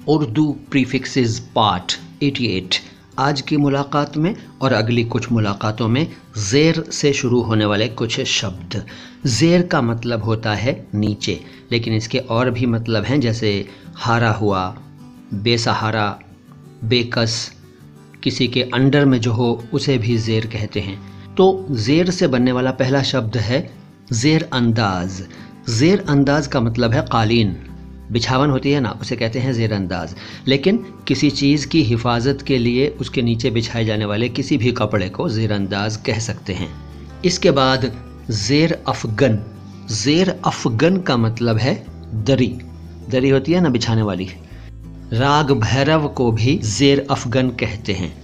Urdu prefixes part 88। आज की मुलाकात में और अगली कुछ मुलाकातों में ज़ेर से शुरू होने वाले कुछ शब्द। ज़ेर का मतलब होता है नीचे, लेकिन इसके और भी मतलब हैं, जैसे हारा हुआ, बेसहारा, बेकस, किसी के अंडर में जो हो उसे भी ज़ेर कहते हैं। तो ज़ेर से बनने वाला पहला शब्द है ज़ेर अंदाज़। ज़ेर अंदाज़ का मतलब है कालीन, बिछावन होती है ना, उसे कहते हैं ज़ेर अंदाज़। लेकिन किसी चीज़ की हिफाजत के लिए उसके नीचे बिछाए जाने वाले किसी भी कपड़े को ज़ेर अंदाज़ कह सकते हैं। इसके बाद ज़ेर अफ़गन। ज़ेर अफ़गन का मतलब है दरी, दरी होती है ना बिछाने वाली। राग भैरव को भी ज़ेर अफ़गन कहते हैं।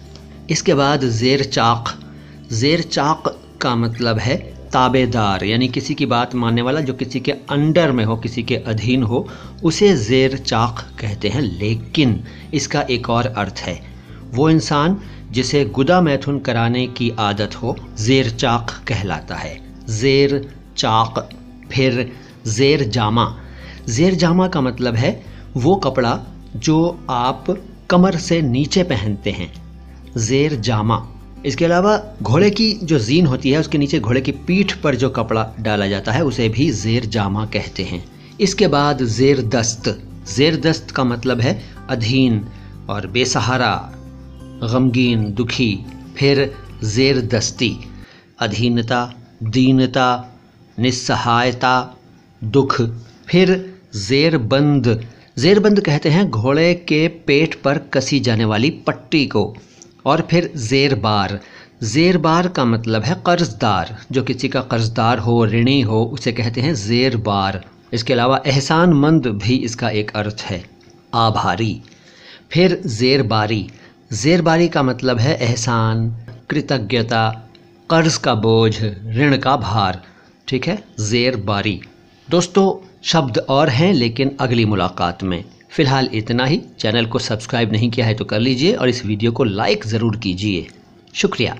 इसके बाद ज़ेर चाक़। ज़ेर चाक़ का मतलब है ताबेदार, यानी किसी की बात मानने वाला, जो किसी के अंडर में हो, किसी के अधीन हो, उसे ज़ेर चाक़ कहते हैं। लेकिन इसका एक और अर्थ है, वो इंसान जिसे गुदा मैथुन कराने की आदत हो ज़ेर चाक़ कहलाता है। ज़ेर चाक़। फिर ज़ेर जामा। ज़ेर जामा का मतलब है वो कपड़ा जो आप कमर से नीचे पहनते हैं, ज़ेर जामा। इसके अलावा घोड़े की जो ज़ीन होती है, उसके नीचे घोड़े की पीठ पर जो कपड़ा डाला जाता है उसे भी ज़ेर जामा कहते हैं। इसके बाद ज़ेर दस्त। ज़ेर दस्त का मतलब है अधीन और बेसहारा, गमगीन, दुखी। फिर ज़ेर दस्ती, अधीनता, दीनता, निस्सहायता, दुख। फिर ज़ेर बंद। ज़ेर बंद कहते हैं घोड़े के पेट पर कसी जाने वाली पट्टी को। और फिर ज़ेर बार। ज़ेर बार का मतलब है कर्ज़दार, जो किसी का कर्ज़दार हो, ऋणी हो, उसे कहते हैं ज़ेर बार। इसके अलावा एहसानमंद भी इसका एक अर्थ है, आभारी। फिर ज़ेर बारी। ज़ेर बारी का मतलब है एहसान, कृतज्ञता, कर्ज़ का बोझ, ऋण का भार। ठीक है, ज़ेर बारी। दोस्तों, शब्द और हैं लेकिन अगली मुलाकात में। फ़िलहाल इतना ही। चैनल को सब्सक्राइब नहीं किया है तो कर लीजिए और इस वीडियो को लाइक ज़रूर कीजिए। शुक्रिया।